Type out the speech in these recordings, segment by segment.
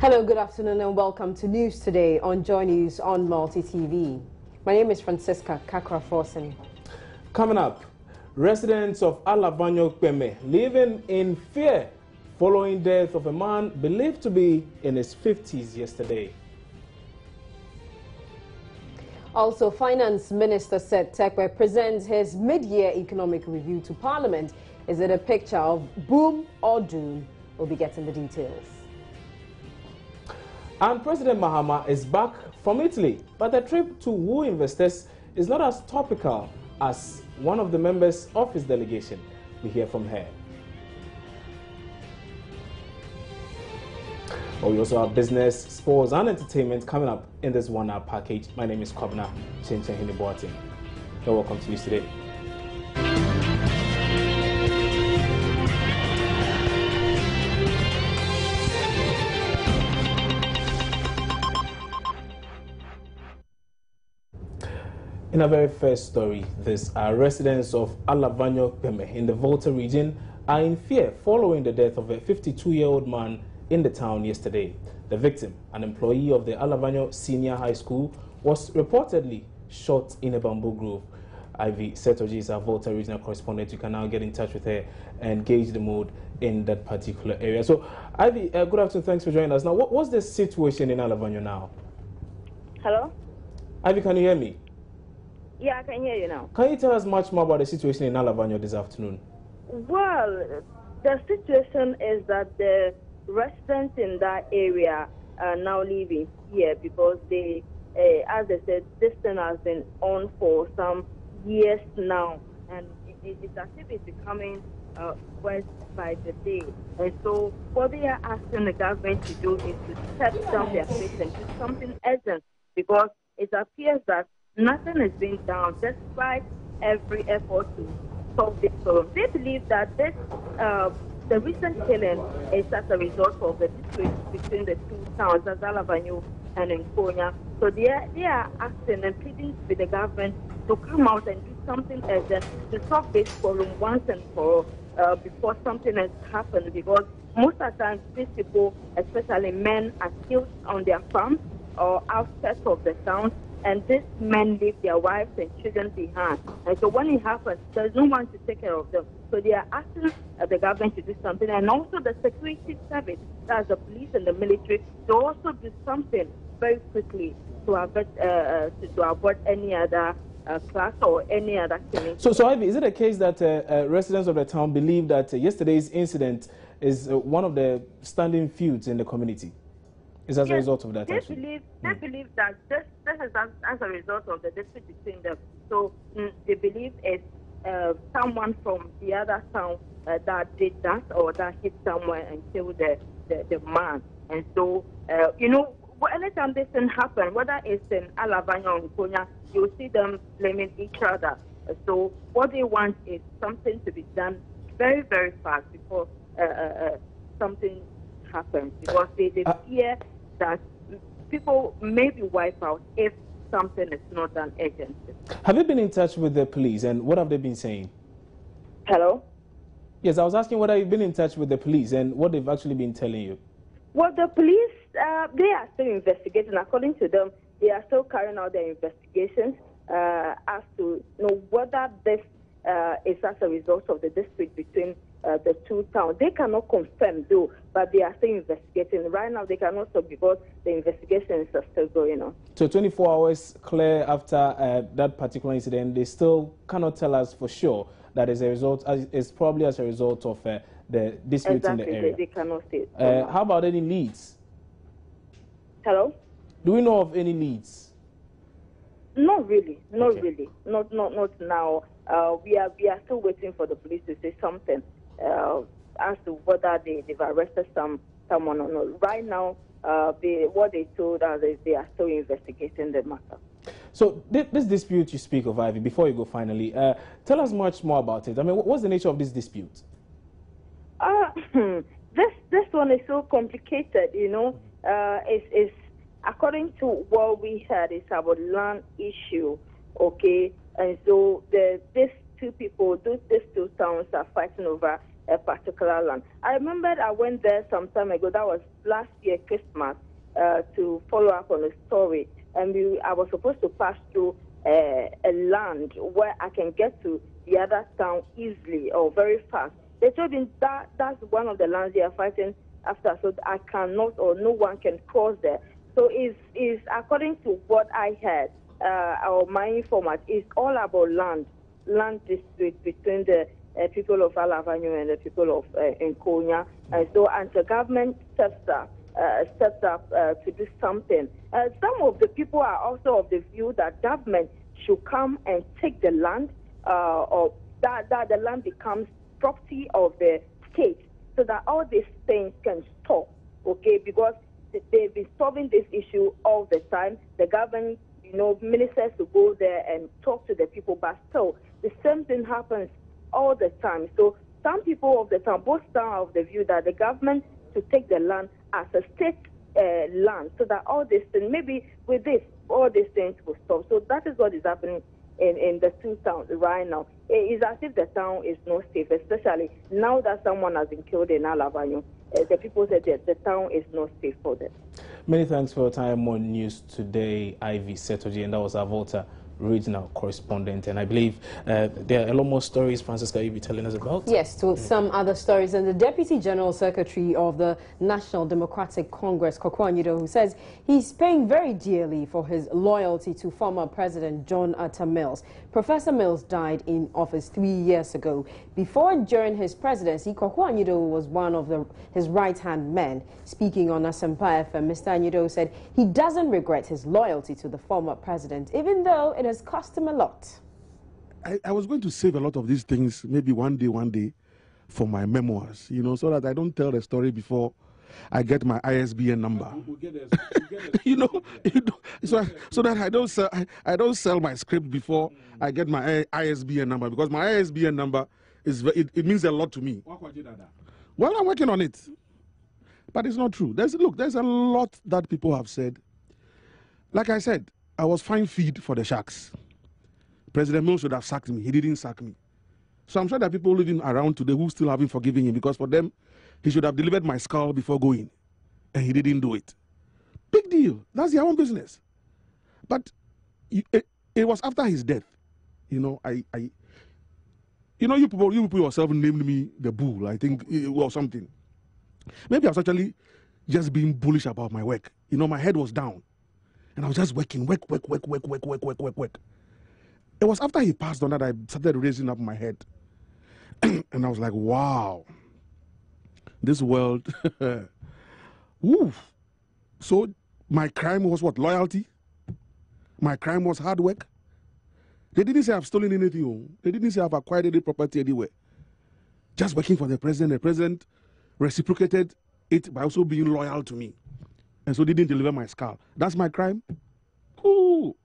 Hello, good afternoon and welcome to News Today on Joy News on Multi TV. My name is Francisca Kakra-Forsen. Coming up, residents of Alavanyo living in fear following death of a man believed to be in his 50s yesterday. Also, Finance Minister said Tekwe presents his mid-year economic review to Parliament. Is it a picture of boom or doom? We'll be getting the details. And President Mahama is back from Italy, but the trip to woo investors is not as topical as one of the members of his delegation. We hear from her. We also have business, sports and entertainment coming up in this 1 hour package. My name is Kwabena Chenchen. You're welcome to News Today. In our very first story, these residents of Alavanyo in the Volta region are in fear following the death of a 52-year-old man in the town yesterday. The victim, an employee of the Alavanyo Senior High School, was reportedly shot in a bamboo grove. Ivy Setoji is our Volta regional correspondent. You can now get in touch with her and gauge the mood in that particular area. So, Ivy, good afternoon. Thanks for joining us. Now, what's the situation in Alavanyo now? Hello? Ivy, can you hear me? Yeah, I can hear you now. Can you tell us much more about the situation in Alavanyo this afternoon? Well, the situation is that the residents in that area are now living here because they, as I said, this thing has been on for some years now, and it's as if it's becoming worse by the day. And so what they are asking the government to do is to step down their face and do something urgent, because it appears that nothing is being done despite every effort to solve this problem. They believe that this, the recent killing is as a result of the dispute between the two towns, Alavanyo and Nkonya. So they are asking and pleading with the government to come out and do something urgent to solve this problem once and for all before something has happened. Because most of the time, these people, especially men, are killed on their farms or outskirts of the town, and these men leave their wives and children behind. And so when it happens, there's no one to take care of them. So they are asking the government to do something, and also the security service, that's the police and the military, to also do something very quickly to avoid any other class or any other killing. So Ivy, is it a case that residents of the town believe that yesterday's incident is one of the standing feuds in the community? Is as a result of that? They believe that this is as a result of the dispute between them. So they believe it's someone from the other town that did that, or that hit someone and killed the man. And so, anytime this thing happens, whether it's in Alavanyo or Nkonya, you'll see them blaming each other. So what they want is something to be done very, very fast before something happens, because they fear that people may be wiped out if something is not done urgently. Have you been in touch with the police, and what have they been saying? Hello? Yes, I was asking whether you've been in touch with the police and what they've actually been telling you. Well, the police, they are still investigating. According to them, they are still carrying out their investigations as to know whether this is as a result of the dispute between the two towns. They cannot confirm, though, but they are still investigating. Right now, they cannot talk because the investigations are still going on. So 24 hours clear after that particular incident, they still cannot tell us for sure that is a result. It's probably as a result of the disputes in the area. They cannot say. How about any leads? Hello? Do we know of any leads? Not really. Not really. Not now. We are still waiting for the police to say something as to whether they've arrested someone or not. Right now, what they told us is they are still investigating the matter. So this dispute you speak of, Ivy, before you go finally, tell us much more about it. I mean, what's the nature of this dispute? This one is so complicated, It's according to what we heard, it's about land issue, okay? And so these two towns are fighting over a particular land. I remember I went there some time ago. That was last year Christmas, to follow up on a story, and I was supposed to pass through a land where I can get to the other town easily or very fast. They told me that that's one of the lands they are fighting after, so I cannot or no one can cross there. So is according to what I heard, or my informant, is all about land dispute between the people of Alavanyo and the people of Nkonya. And so anti-government steps up to do something. Some of the people are also of the view that government should come and take the land, or that the land becomes property of the state, so that all these things can stop, okay? Because they've been solving this issue all the time. The government, ministers to go there and talk to the people, but still, the same thing happens all the time. So some people of the town, both towns, are of the view that the government to take the land as a state land, so that all these things, maybe with this, all these things will stop. So that is what is happening in the two towns right now. It is as if the town is not safe, especially now that someone has been killed in Alavanyo. The people said that the town is not safe for them. Many thanks for your time on News Today, Ivy Setoji, and that was our Volta regional correspondent. And I believe there are a lot more stories, Francisca, you'll be telling us about. Yes, to some other stories. And the Deputy General Secretary of the National Democratic Congress, Kokwanyido, who says he's paying very dearly for his loyalty to former President John Atta Mills. Professor Mills died in office 3 years ago. Before and during his presidency, Kokwanyido was one of his right-hand men. Speaking on Asempa FM, Mr. Anyido said he doesn't regret his loyalty to the former president, even though it has cost him a lot. I was going to save a lot of these things, maybe one day, for my memoirs, so that I don't tell the story before I get my ISBN number. So that I don't sell my script before I get my ISBN number, because my ISBN number it means a lot to me. Well, I'm working on it, but it's not true. There's a lot that people have said. Like I said, I was fine feed for the Sharks. President Mills should have sacked me. He didn't sack me. So I'm sure that people living around today who still haven't forgiven him, because for them, he should have delivered my skull before going, and he didn't do it. Big deal. That's their own business. But it was after his death. You people yourself named me the bull, I think, or something. Maybe I was actually just being bullish about my work. My head was down. And I was just working, work. It was after he passed on that I started raising up my head. And I was like, wow, this world. Woo. So my crime was what? Loyalty? My crime was hard work? They didn't say I've stolen anything. They didn't say I've acquired any property anywhere. Just working for the president. The president reciprocated it by also being loyal to me. And so didn't deliver my skull. That's my crime? Ooh.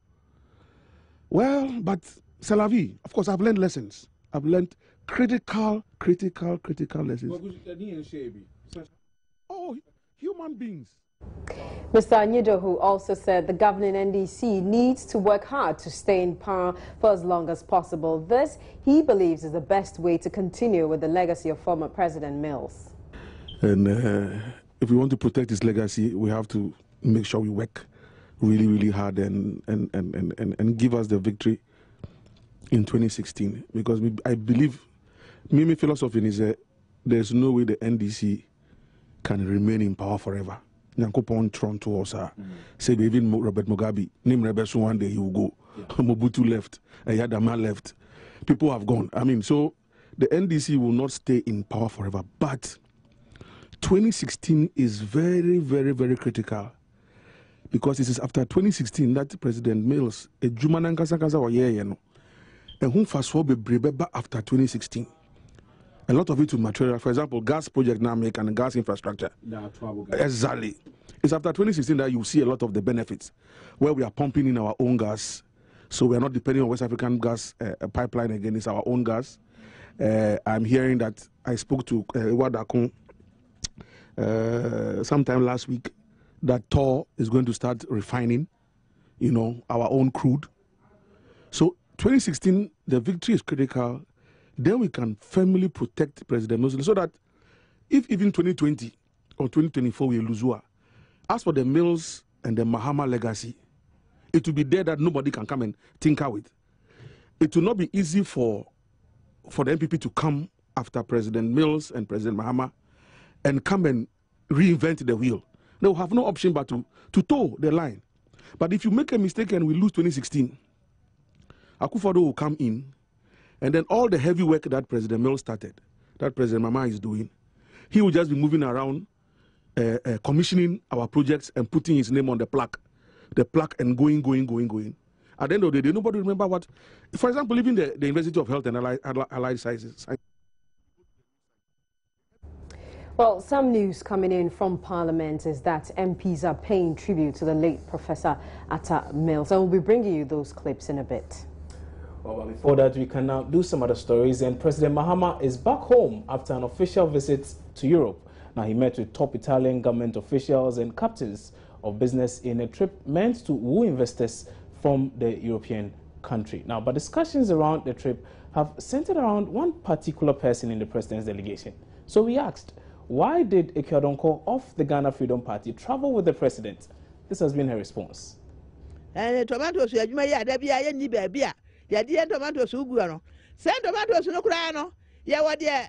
Well, but c'est la vie. Of course, I've learned lessons. I've learned critical lessons. Oh, human beings. Mr. Anyido, who also said the governing NDC needs to work hard to stay in power for as long as possible. This, he believes, is the best way to continue with the legacy of former President Mills. And if we want to protect his legacy, we have to make sure we work really hard and give us the victory in 2016. Because I believe, my philosophy is that there's no way the NDC can remain in power forever. Nyankopon Toronto also say even Robert Mugabe, name Rebesu, one day he will go. Yeah. Mobutu left, Ayadama left. People have gone. So the NDC will not stay in power forever. But 2016 is very critical, because it is after 2016 that President Mills, a Jumanan Kasakasa or and whom fast forward after 2016. A lot of it will materialize. For example, gas project now make and gas infrastructure. Exactly. It's after 2016 that you see a lot of the benefits, where we are pumping in our own gas, so we are not depending on West African gas pipeline again. It's our own gas. I'm hearing that I spoke to Wadakun sometime last week that Tor is going to start refining, our own crude. So 2016, the victory is critical. then we can firmly protect President Mills so that if even 2020 or 2024 we lose war, as for the Mills and the Mahama legacy, it will be there that nobody can come and tinker with. It will not be easy for the NPP to come after President Mills and President Mahama and come and reinvent the wheel. They will have no option but to toe the line. But if you make a mistake and we lose 2016, Akufo-Addo will come in, and then all the heavy work that President Mills started, that President Mahama is doing, he will just be moving around, commissioning our projects and putting his name on the plaque and going. At the end of the day, nobody remember what, for example, even the University of Health and Allied Sciences. Well, some news coming in from Parliament is that MPs are paying tribute to the late Professor Atta Mills. And we'll be bringing you those clips in a bit. Well, before that, we can now do some other stories. And President Mahama is back home after an official visit to Europe. Now, he met with top Italian government officials and captains of business in a trip meant to woo investors from the European country. Now, but discussions around the trip have centered around one particular person in the president's delegation. So we asked, why did Ekiadonko of the Ghana Freedom Party travel with the president? This has been her response. Tomatoes, you may have any baby. Ya dear tomatoes, Uguano. Send tomatoes no crano. Ya what dear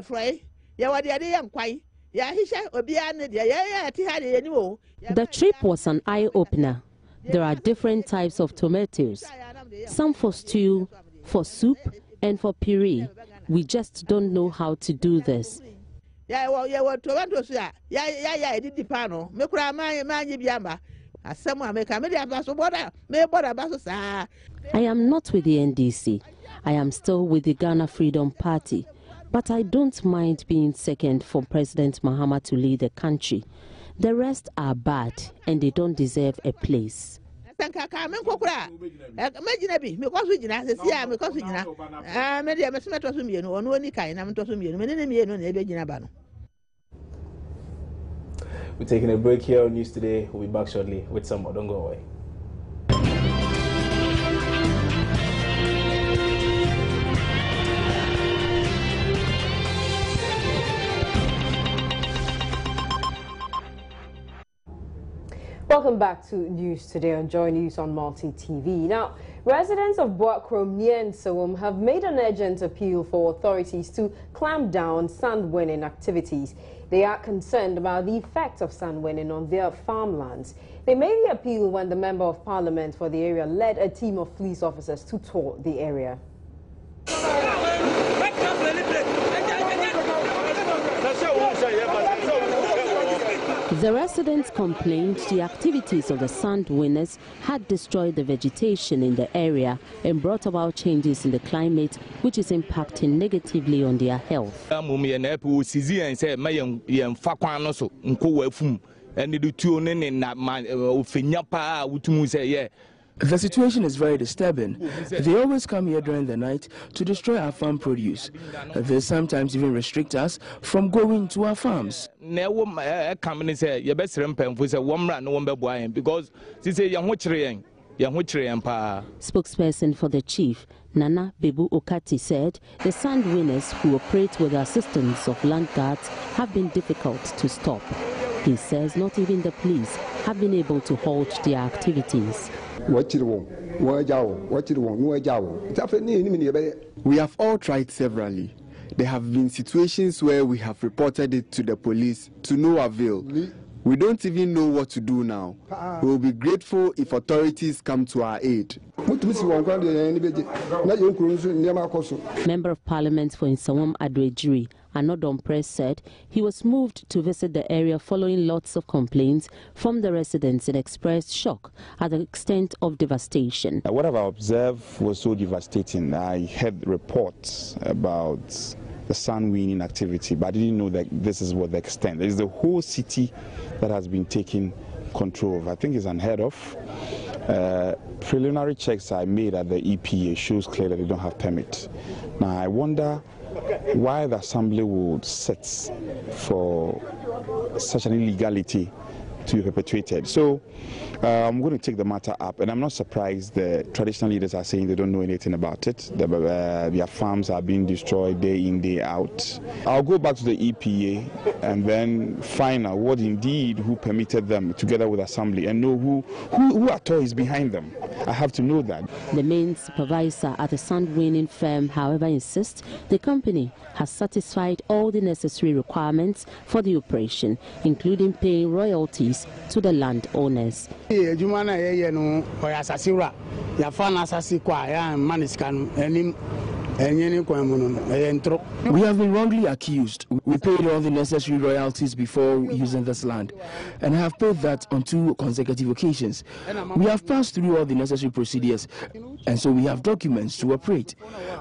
fry. Ya what dear young quay. Ya hisha obian, ya tihadi anymore. The trip was an eye-opener. There are different types of tomatoes. Some for stew, for soup, and for puree. We just don't know how to do this. I am not with the NDC. I am still with the Ghana Freedom Party. But I don't mind being second for President Mahama to lead the country. The rest are bad and they don't deserve a place. We're taking a break here on News Today. We'll be back shortly with some more. Don't go away. Welcome back to News Today on Joy News on Multi TV. Now, residents of Boakrom near Nsawam have made an urgent appeal for authorities to clamp down on sand winning activities. They are concerned about the effect of sand winning on their farmlands. They made the appeal when the Member of Parliament for the area led a team of police officers to tour the area. The residents complained the activities of the sand winners had destroyed the vegetation in the area and brought about changes in the climate, which is impacting negatively on their health. The situation is very disturbing. They always come here during the night to destroy our farm produce. They sometimes even restrict us from going to our farms. Spokesperson for the chief, Nana Bebu Okati, said the sand winners who operate with the assistance of land guards have been difficult to stop. He says not even the police have been able to halt their activities. We have all tried severally. There have been situations where we have reported it to the police to no avail. We don't even know what to do now. We will be grateful if authorities come to our aid. Member of Parliament for Nsawam Adwejiri, Anodom Press, said he was moved to visit the area following lots of complaints from the residents and expressed shock at the extent of devastation. What I've observed was so devastating. I heard reports about the sand winning activity, but I didn't know that this is what the extent. There's the whole city that has been taken control of. I think it's unheard of. Preliminary checks I made at the EPA shows clearly they don't have permit. Now I wonder why the assembly would set for such an illegality to be perpetuated. So I'm going to take the matter up, and I'm not surprised the traditional leaders are saying they don't know anything about it. Their farms are being destroyed day in, day out. I'll go back to the EPA and then find out who permitted them, together with Assembly, and know who at all is behind them. I have to know that. The main supervisor at the sand winning firm, however, insists the company has satisfied all the necessary requirements for the operation, including paying royalties to the landowners. We have been wrongly accused. We paid all the necessary royalties before using this land, and have paid that on 2 consecutive occasions. We have passed through all the necessary procedures, and so we have documents to operate.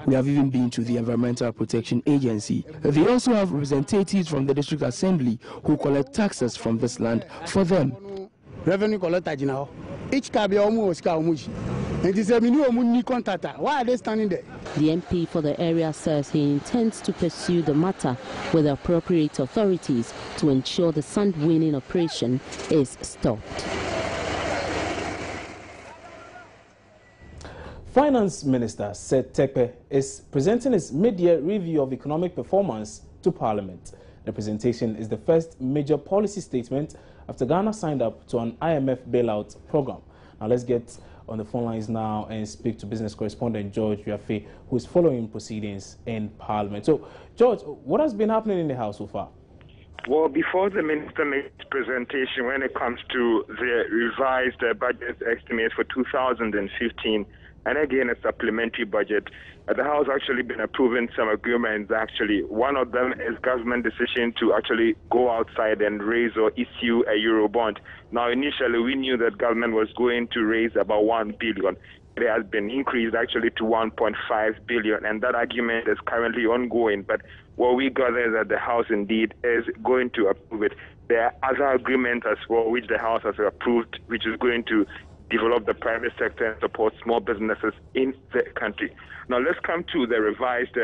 We have even been to the Environmental Protection Agency. They also have representatives from the District Assembly who collect taxes from this land for them. Revenue collector, each car be almost and it's a new contractor. Why are they standing there? The MP for the area says he intends to pursue the matter with the appropriate authorities to ensure the sand winning operation is stopped. Finance Minister Seth Terkper is presenting his mid-year review of economic performance to Parliament. The presentation is the first major policy statement after Ghana signed up to an IMF bailout program. Now let's get on the phone lines now and speak to business correspondent George Wiafe, who is following proceedings in Parliament. So, George, what has been happening in the House so far? Well, before the minister makes his presentation, when it comes to the revised budget estimates for 2015, and again a supplementary budget, the House actually been approving some agreements. Actually, one of them is government decision to actually go outside and raise or issue a euro bond. Now, initially, we knew that government was going to raise about 1 billion. It has been increased actually to 1.5 billion, and that argument is currently ongoing. But what we gather is that the House indeed is going to approve it. There are other agreements as well which the House has approved, which is going to develop the private sector and support small businesses in the country. Now let's come to the revised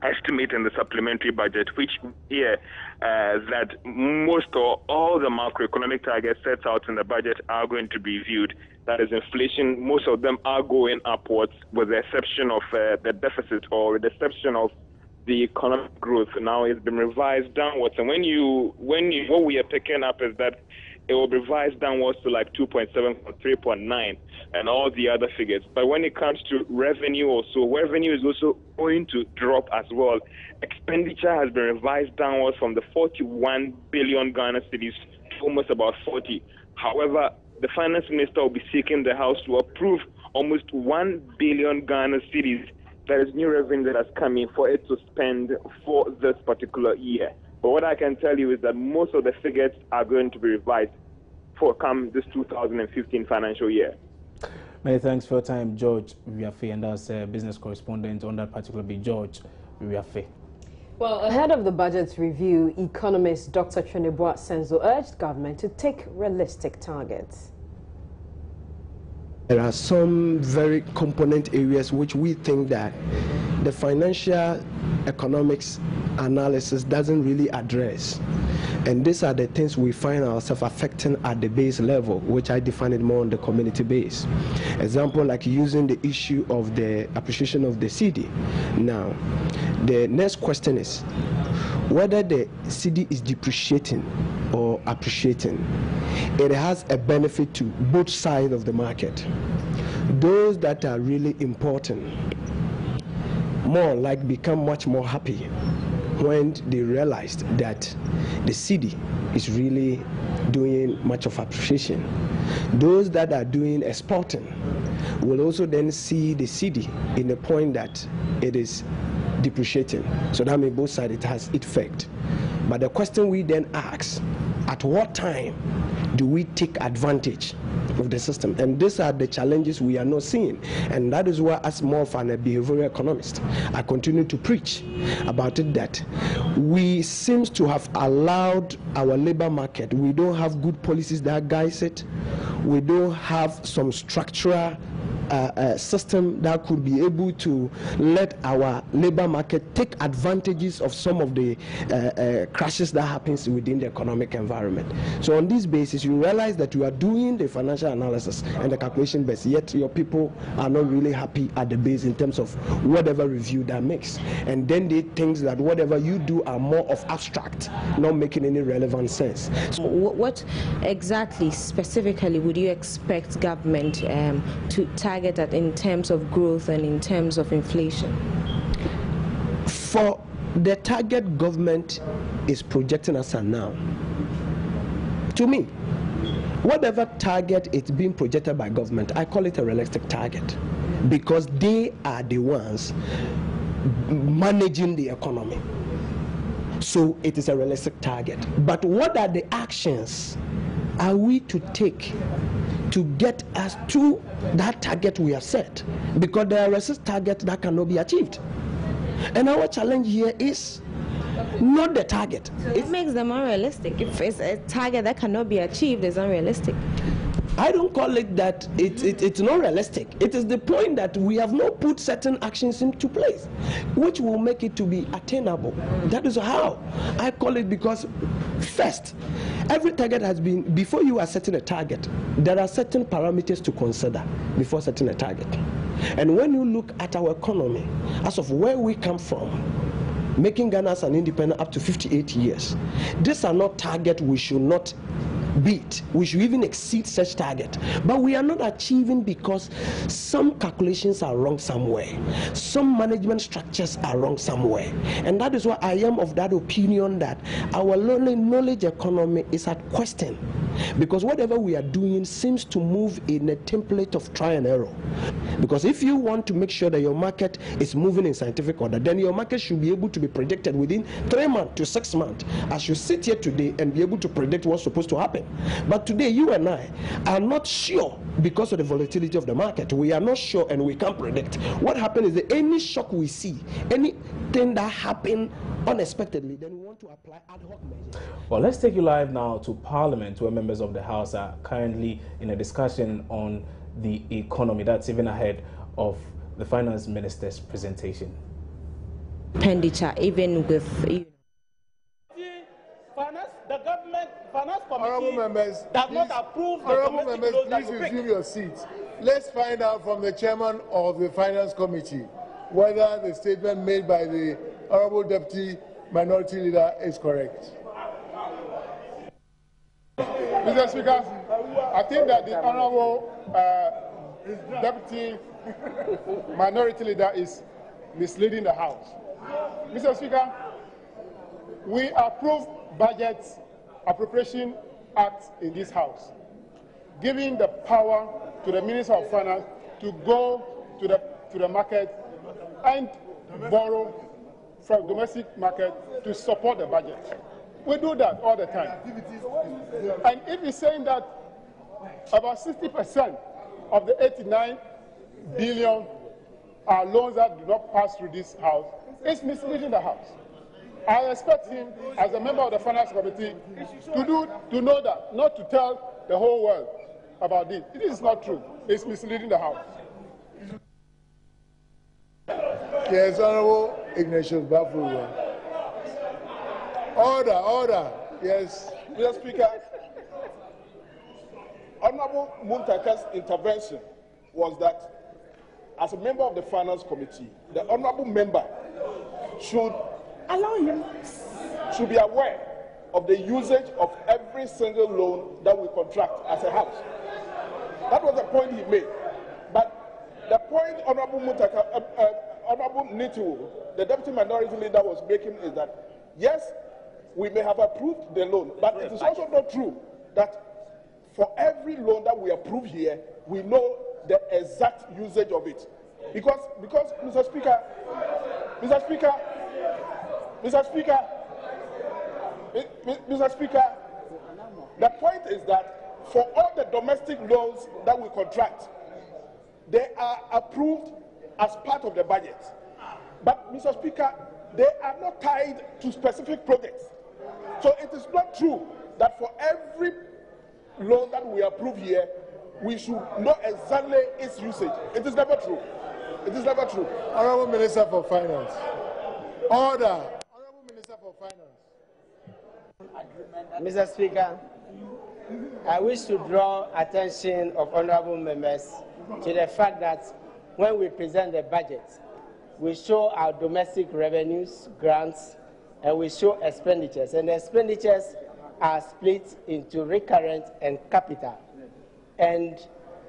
estimate in the supplementary budget, which here that most or all the macroeconomic targets set out in the budget are going to be viewed. That is inflation. Most of them are going upwards, with the exception of the deficit, or with the exception of the economic growth. Now it's been revised downwards, and what we are picking up is that it will be revised downwards to like 2.7 from 3.9 and all the other figures. But when it comes to revenue also, revenue is also going to drop as well. Expenditure has been revised downwards from the 41 billion Ghana cedis to almost about 40. However, the finance minister will be seeking the House to approve almost 1 billion Ghana cedis. That is new revenue that has come in for it to spend for this particular year. But what I can tell you is that most of the figures are going to be revised for come this 2015 financial year. Many thanks for your time, George Wiafe, and as business correspondent on that particular bit, George Wiafe. Well, ahead of the budget review, economist Dr. Tweneboa Senzo urged government to take realistic targets. There are some very component areas which we think that the financial economics analysis doesn't really address. And these are the things we find ourselves affecting at the base level, which I define it more on the community base. Example, like using the issue of the appreciation of the cedi. Now, the next question is whether the cedi is depreciating or appreciating. It has a benefit to both sides of the market. Those that are really important, more like become much more happy when they realized that the cedi is really doing much of appreciation. Those that are doing exporting will also then see the cedi in the point that it is depreciating. So that means both sides it has effect. But the question we then ask, at what time do we take advantage of the system? And these are the challenges we are not seeing. And that is why, as more of a behavioral economist, I continue to preach about it, that we seem to have allowed our labor market. We don't have good policies that guide it. We don't have some structural system that could be able to let our labor market take advantages of some of the crashes that happens within the economic environment. So on this basis, you realize that you are doing the financial analysis and the calculation base, yet your people are not really happy at the base in terms of whatever review that makes. And then they think that whatever you do are more of abstract, not making any relevant sense. So what exactly, specifically, would you expect government to target at in terms of growth and in terms of inflation? For the target government is projecting as of now, to me, whatever target it's being projected by government, I call it a realistic target, because they are the ones managing the economy. So it is a realistic target. But what are the actions are we to take to get us to that target we have set? Because there are realistic targets that cannot be achieved. And our challenge here is not the target. It makes them unrealistic. If it's a target that cannot be achieved, it's unrealistic. I don't call it that it's not realistic. It is the point that we have not put certain actions into place which will make it to be attainable. That is how I call it, because first, every target has been, before you are setting a target, there are certain parameters to consider before setting a target. And when you look at our economy, as of where we come from, making Ghana as an independent up to 58 years, these are not targets we should not beat. We should even exceed such target. But we are not achieving because some calculations are wrong somewhere. Some management structures are wrong somewhere. And that is why I am of that opinion that our knowledge economy is at question. Because whatever we are doing seems to move in a template of try and error. Because if you want to make sure that your market is moving in scientific order, then your market should be able to be predicted within 3 months to 6 months. I should sit here today and be able to predict what's supposed to happen. But today, you and I are not sure because of the volatility of the market. We are not sure and we can't predict. What happens is that any shock we see, anything that happens unexpectedly, then we want to apply ad hoc measures. Well, let's take you live now to Parliament, where members of the House are currently in a discussion on the economy. That's even ahead of the Finance Minister's presentation. Expenditure, even with... The government finance committee does not approve the domestic loans that you pick. Resume your seats. Let's find out from the chairman of the finance committee whether the statement made by the honorable deputy minority leader is correct. Mr. Speaker, I think that the honorable deputy minority leader is misleading the House. Mr. Speaker, we approve Budget Appropriation Act in this House, giving the power to the Minister of Finance to go to the market and borrow from domestic market to support the budget. We do that all the time. And if he's saying that about 60% of the 89 billion are loans that do not pass through this House, it's misleading the House. I expect him, as a member of the Finance Committee, to know that, not to tell the whole world about this. It is not true. It's misleading the House. Yes, Honorable Ignatius Bafu. Order. Yes. Mr. Speaker, Honorable Muntaka's intervention was that, as a member of the Finance Committee, the Honorable member should be aware of the usage of every single loan that we contract as a House. That was the point he made. But the point Honorable Honorable Nitu, the deputy minority leader, was making is that, yes, we may have approved the loan, but it is also not true that for every loan that we approve here, we know the exact usage of it. Because Mr. Speaker, the point is that for all the domestic loans that we contract, they are approved as part of the budget. But, Mr. Speaker, they are not tied to specific projects. So it is not true that for every loan that we approve here, we should know exactly its usage. It is never true. It is never true. Honorable Minister for Finance. Order. Honorable Minister for Finance. Mr. Speaker, I wish to draw attention of honorable members to the fact that when we present the budget, we show our domestic revenues, grants, and we show expenditures. And the expenditures are split into recurrent and capital. And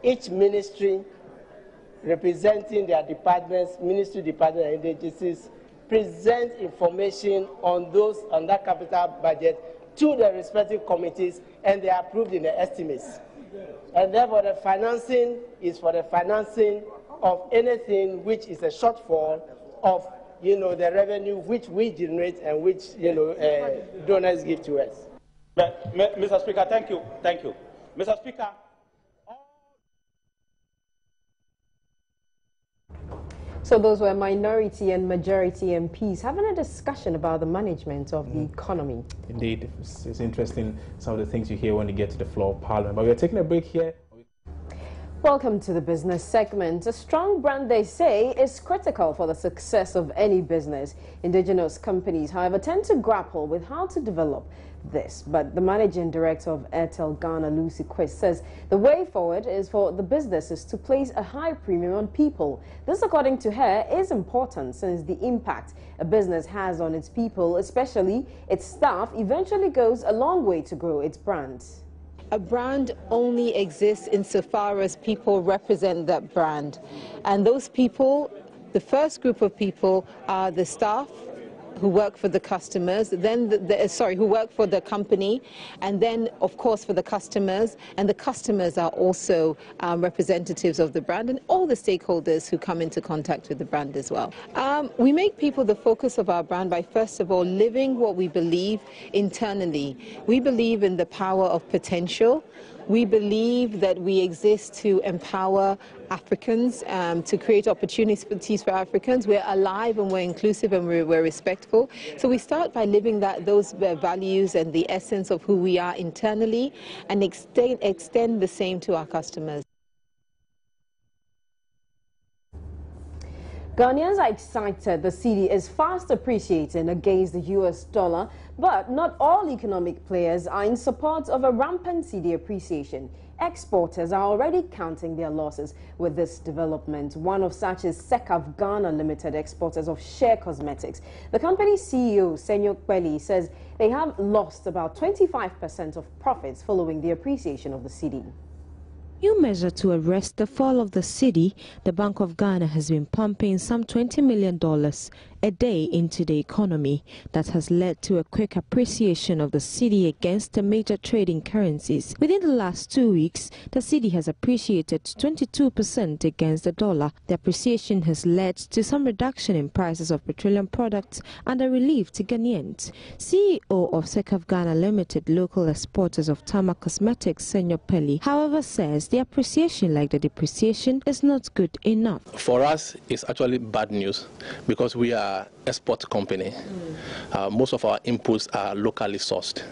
each ministry representing their departments, ministry department and agencies, present information on that capital budget to the respective committees, and they are approved in the estimates. And therefore, the financing is for the financing of anything which is a shortfall of, the revenue which we generate and which, donors give to us. Mr. Speaker, thank you. Thank you. Mr. Speaker. So those were minority and majority MPs having a discussion about the management of the economy. Indeed, it's interesting, some of the things you hear when you get to the floor of Parliament. But we are taking a break here. Welcome to the business segment. A strong brand, they say, is critical for the success of any business. Indigenous companies, however, tend to grapple with how to develop this. But the managing director of Airtel Ghana, Lucy Quist, says the way forward is for the businesses to place a high premium on people. This, according to her, is important since the impact a business has on its people, especially its staff, eventually goes a long way to grow its brand. A brand only exists insofar as people represent that brand. And those people, the first group of people are the staff who work for the customers, then who work for the company, and then of course for the customers, and the customers are also representatives of the brand and all the stakeholders who come into contact with the brand as well. We make people the focus of our brand by first of all living what we believe internally. We believe in the power of potential. We believe that we exist to empower Africans, to create opportunities for Africans. We're alive and we're inclusive and we're respectful. So we start by living those values and the essence of who we are internally and extend the same to our customers. Ghanaians are excited the cedi is fast appreciating against the US dollar, but not all economic players are in support of a rampant cedi appreciation. Exporters are already counting their losses with this development. One of such is Sekaf Ghana Limited, exporters of Share Cosmetics. The company's CEO, Senyok Peli, says they have lost about 25% of profits following the appreciation of the cedi. New measure to arrest the fall of the cedi, the Bank of Ghana has been pumping some $20 million a day into the economy. That has led to a quick appreciation of the cedi against the major trading currencies. Within the last 2 weeks, the cedi has appreciated 22% against the dollar. The appreciation has led to some reduction in prices of petroleum products and a relief to Ghanaians. CEO of Sekaf Ghana Limited, local exporters of Tama Cosmetics, Senyok Peli, however, says the appreciation, like the depreciation, is not good enough. For us, it's actually bad news because we are export company. Most of our inputs are locally sourced.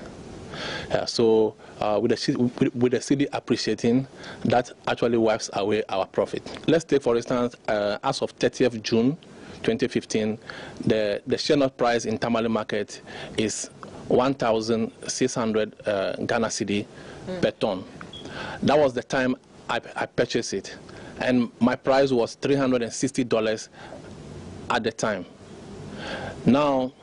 So with the cedi appreciating, that actually wipes away our profit. Let's take, for instance, as of 30th June 2015, the share nut price in Tamale market is 1,600 Ghana cedi per ton. That was the time I purchased it, and my price was $360 at the time. Now,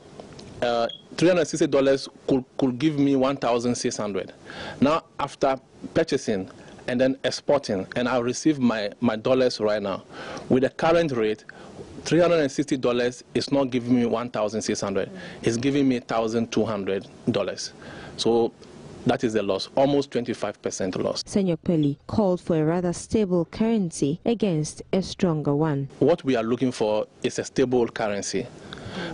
$360 could give me 1,600. Now, after purchasing and then exporting, and I'll receive my dollars right now, with the current rate, $360 is not giving me 1,600. It's giving me $1,200. So that is the loss, almost 25% loss. Senyok Peli called for a rather stable currency against a stronger one. What we are looking for is a stable currency.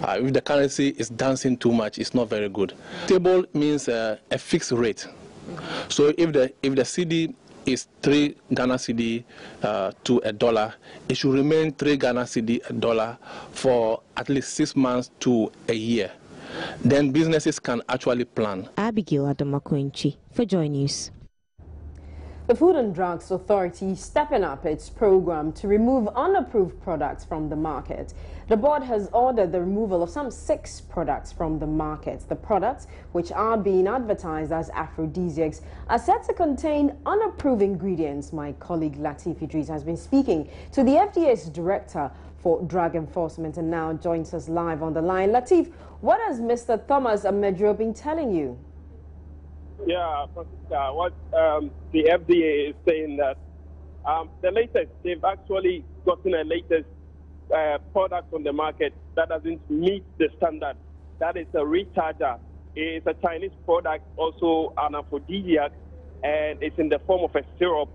If the currency is dancing too much, it's not very good. Stable means a fixed rate. So if the cedi is 3 Ghana cedi to a dollar, it should remain 3 Ghana cedi a dollar for at least 6 months to a year. Then businesses can actually plan. Abigail Adamakwenchi for Joy News. The Food and Drugs Authority is stepping up its program to remove unapproved products from the market. The board has ordered the removal of some 6 products from the market. The products, which are being advertised as aphrodisiacs, are said to contain unapproved ingredients. My colleague Latif Idris has been speaking to the FDA's director for drug enforcement and now joins us live on the line. Latif, what has Mr. Thomas Amedro been telling you? Yeah, Francisca, what the FDA is saying that the latest, they've actually gotten a latest product on the market that doesn't meet the standard. That is a recharger. It's a Chinese product, also an aphrodisiac, and it's in the form of a syrup.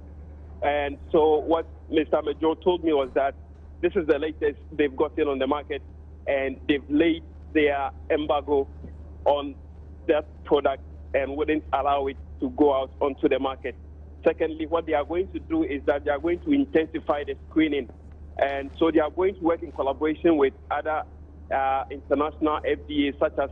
And so what Mr. Major told me was that this is the latest they've gotten on the market, and they've laid their embargo on that product and wouldn't allow it to go out onto the market. Secondly, what they are going to do is that they are going to intensify the screening. And so they are going to work in collaboration with other international FDAs, such as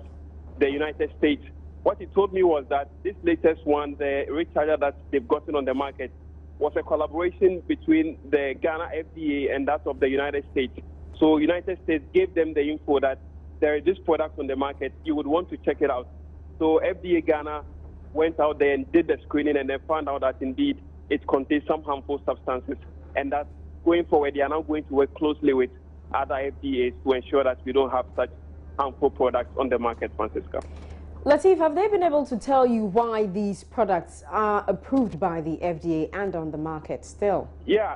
the United States. What he told me was that this latest one, the recharger that they've gotten on the market, was a collaboration between the Ghana FDA and that of the United States. So United States gave them the info that there is this product on the market, you would want to check it out. So FDA Ghana went out there and did the screening, and they found out that indeed it contains some harmful substances, and that going forward they are now going to work closely with other FDAs to ensure that we don't have such harmful products on the market, Francisca. Latif, have they been able to tell you why these products are approved by the FDA and on the market still? Yeah,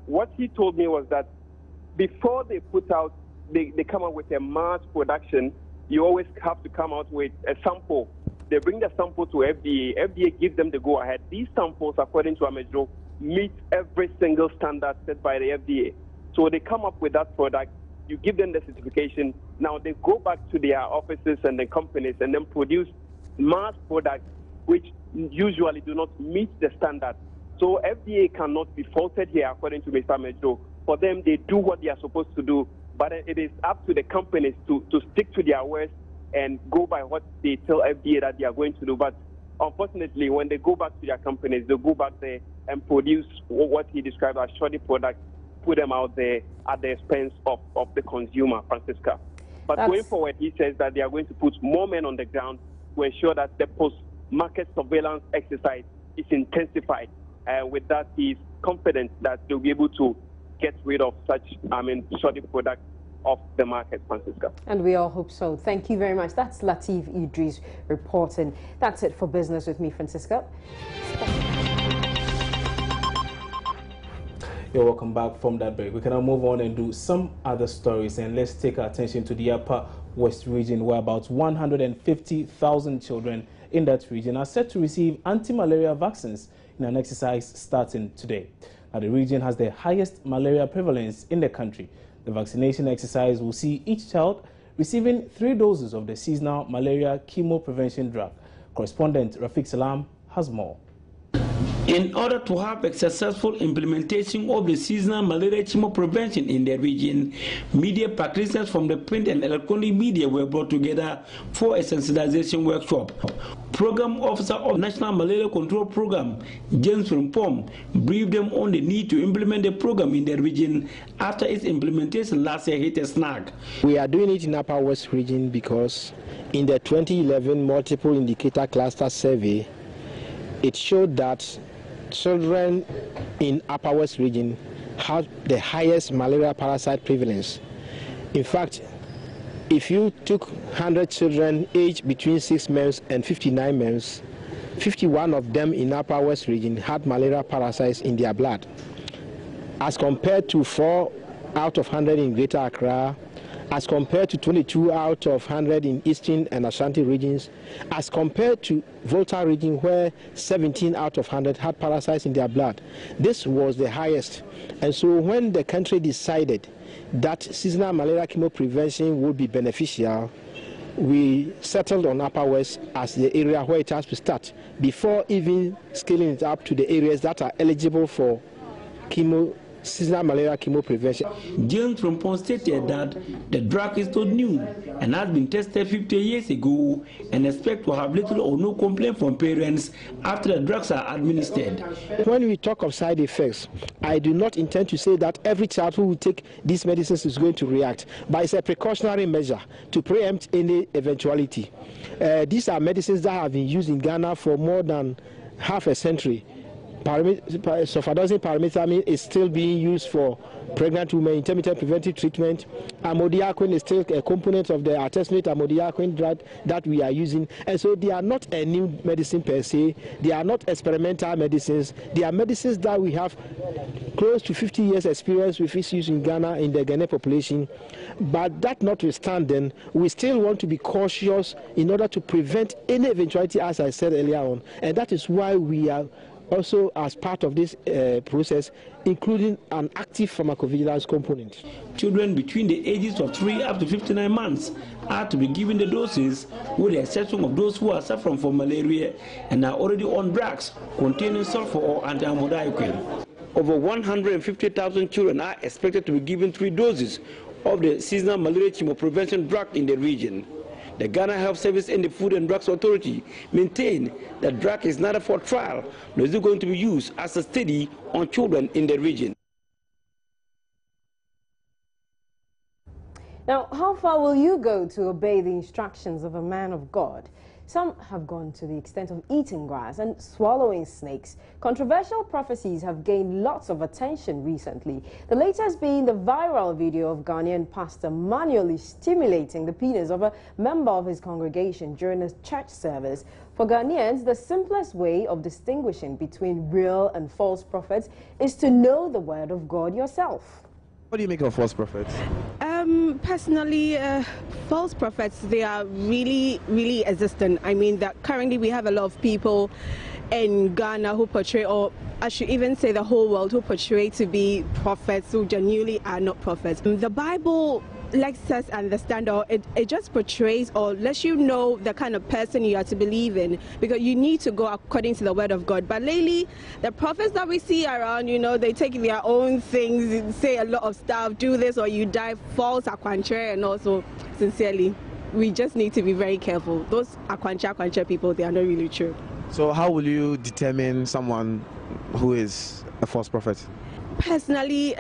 what he told me was that before they put out, they come out with a mass production, you always have to come out with a sample. They bring the sample to FDA. FDA gives them the go-ahead. These samples, according to Amedro, meet every single standard set by the FDA. So they come up with that product. You give them the certification. Now they go back to their offices and the companies and then produce mass products which usually do not meet the standard. So FDA cannot be faulted here, according to Mr. Amedro. For them, they do what they are supposed to do. But it is up to the companies to stick to their words and go by what they tell FDA that they are going to do. But unfortunately, when they go back to their companies, they go back there and produce what he described as shoddy products, put them out there at the expense of the consumer, Francisca. But going forward, he says that they are going to put more men on the ground to ensure that the post-market surveillance exercise is intensified. With that, he is confident that they'll be able to get rid of such, shoddy products off the market, Francisca. And we all hope so. Thank you very much. That's Latif Idris reporting. That's it for Business with me, Francisca. You're welcome back from that break. We can now move on and do some other stories, and let's take our attention to the Upper West region, where about 150,000 children in that region are set to receive anti-malaria vaccines in an exercise starting today. Now, the region has the highest malaria prevalence in the country. The vaccination exercise will see each child receiving 3 doses of the seasonal malaria chemo prevention drug. Correspondent Rafiq Salam has more. In order to have a successful implementation of the seasonal malaria chemo prevention in the region, media practitioners from the print and electronic media were brought together for a sensitization workshop. Program Officer of National Malaria Control Program, James Frimpong, briefed them on the need to implement the program in the region after its implementation last year hit a snag. We are doing it in Upper West region because in the 2011 multiple indicator cluster survey, it showed that children in Upper West region have the highest malaria parasite prevalence. In fact, if you took 100 children aged between 6 months and 59 months, 51 of them in Upper West region had malaria parasites in their blood, as compared to 4 out of 100 in Greater Accra, as compared to 22 out of 100 in Eastern and Ashanti regions, as compared to Volta region where 17 out of 100 had parasites in their blood. This was the highest. And so when the country decided that seasonal malaria chemo prevention would be beneficial, we settled on Upper West as the area where it has to start before even scaling it up to the areas that are eligible for chemo seasonal malaria chemo prevention. James Rompon stated that the drug is not new and has been tested 50 years ago and expect to have little or no complaint from parents after the drugs are administered. When we talk of side effects, I do not intend to say that every child who will take these medicines is going to react, but it's a precautionary measure to preempt any eventuality. These are medicines that have been used in Ghana for more than half a century. Sulfadazine paramethamine is still being used for pregnant women, intermittent preventive treatment. Amodiaquine is still a component of the artesunate amodiaquine drug that we are using. And so they are not a new medicine per se. They are not experimental medicines. They are medicines that we have close to 50 years experience with its use in Ghana, in the Ghanaian population. But that notwithstanding, we still want to be cautious in order to prevent any eventuality, as I said earlier on. And that is why we are also, as part of this process, including an active pharmacovigilance component. Children between the ages of 3 up to 59 months are to be given the doses, with the exception of those who are suffering from malaria and are already on drugs containing sulfur or anti-amodiaquine. Over 150,000 children are expected to be given 3 doses of the seasonal malaria chemo prevention drug in the region. The Ghana Health Service and the Food and Drugs Authority maintain that drug is neither for trial nor is it going to be used as a study on children in the region. Now, how far will you go to obey the instructions of a man of God? Some have gone to the extent of eating grass and swallowing snakes. Controversial prophecies have gained lots of attention recently. The latest being the viral video of Ghanaian pastor manually stimulating the penis of a member of his congregation during a church service. For Ghanaians, the simplest way of distinguishing between real and false prophets is to know the word of God yourself. What do you make of false prophets? Personally, false prophets, they are really existent. I mean that currently we have a lot of people in Ghana who portray, or I should even say the whole world, who portray to be prophets who genuinely are not prophets. The Bible lets us understand, or it just portrays or lets you know the kind of person you are to believe in, because you need to go according to the word of God. But lately, the prophets that we see around, you know, they take their own things, say a lot of stuff, do this or you die, false akwanche, and also, sincerely, we just need to be very careful. Those akwanche people, they are not really true. So how will you determine someone who is a false prophet? Personally,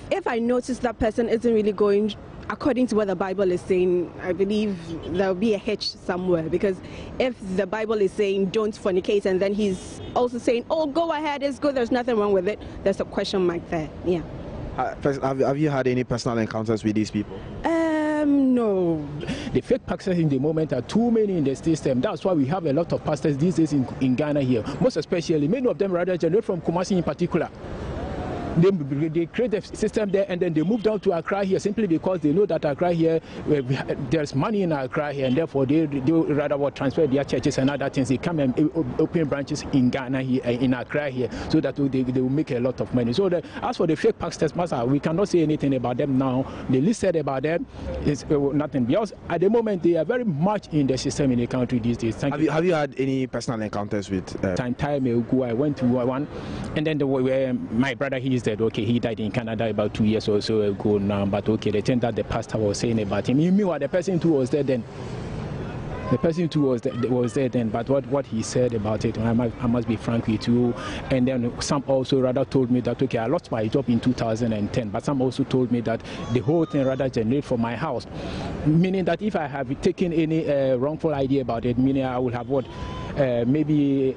if I notice that person isn't really going according to what the Bible is saying, I believe there will be a hitch somewhere. Because if the Bible is saying don't fornicate and then he's also saying, oh, go ahead, it's good, there's nothing wrong with it, there's a question mark there. Yeah. Have you had any personal encounters with these people? No. The fake pastors in the moment are too many in the system. That's why we have a lot of pastors these days in Ghana here. Most especially, many of them rather generate from Kumasi in particular. They create a system there and then they move down to Accra here simply because they know that Accra here, there's money in Accra here, and therefore they rather transfer their churches and other things. They come and open branches in Ghana here, in Accra here, so that they will make a lot of money. So as for the fake pastors, we cannot say anything about them now. The least said about them is nothing, because at the moment they are very much in the system in the country these days. Have you had any personal encounters with? Time ago, I went to one, and then my brother, he is okay, he died in Canada about 2 years or so ago now, but okay, the thing that the pastor was saying about him, meanwhile the person who was there then, but what he said about it, I must be frank with you, and then some also rather told me that, okay, I lost my job in 2010, but some also told me that the whole thing rather generated from my house, meaning that if I have taken any wrongful idea about it, meaning I will have maybe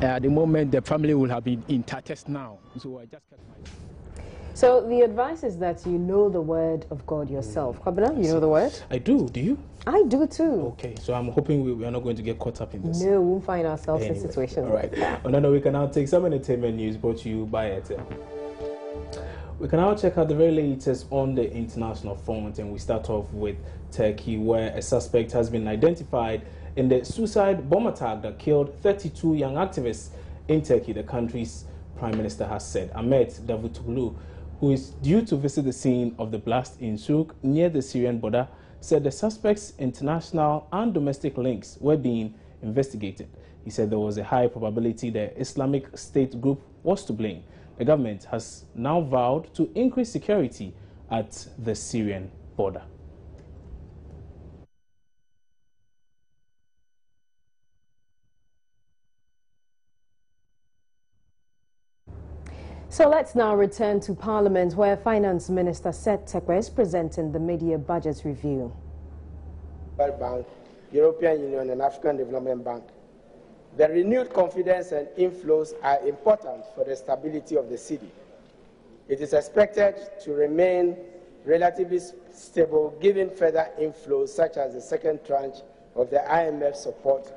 at the moment the family will have been in tatters now. So I just kept my... So the advice is that you know the word of God yourself. Kwabena, you know the word? I do. Do you? I do too. Okay, so I'm hoping we are not going to get caught up in this. No, we won't find ourselves in situations. All right. Now we can now take some entertainment news brought to you by Airtel. We can now check out the very latest on the international front, and we start off with Turkey, where a suspect has been identified in the suicide bomb attack that killed 32 young activists in Turkey, the country's Prime Minister has said. Ahmet Davutoglu, who is due to visit the scene of the blast in Surk near the Syrian border, said the suspect's international and domestic links were being investigated. He said there was a high probability the Islamic State group was to blame. the government has now vowed to increase security at the Syrian border. So let's now return to Parliament, where Finance Minister Seth Terkper is presenting the mid-year budget review. World Bank, European Union and African Development Bank. The renewed confidence and inflows are important for the stability of the city. It is expected to remain relatively stable given further inflows such as the second tranche of the IMF support,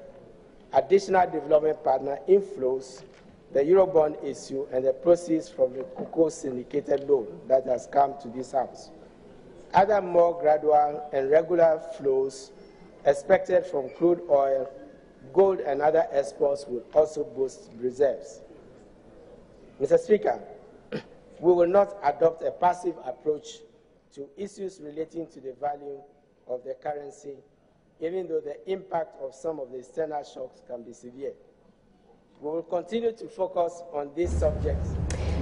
additional development partner inflows, the Eurobond issue, and the proceeds from the cocoa syndicated loan that has come to this House. Other more gradual and regular flows expected from crude oil, gold, and other exports will also boost reserves. Mr. Speaker, we will not adopt a passive approach to issues relating to the value of the currency, even though the impact of some of the external shocks can be severe. We will continue to focus on these subjects.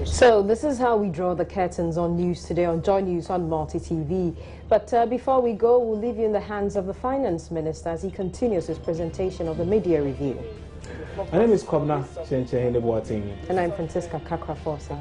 So this is how we draw the curtains on news today on Joy News on Multi TV. But before we go, we'll leave you in the hands of the Finance Minister as he continues his presentation of the media review. My name is Kobna Chenche Boateng. And I'm Francisca Kakra Forsa.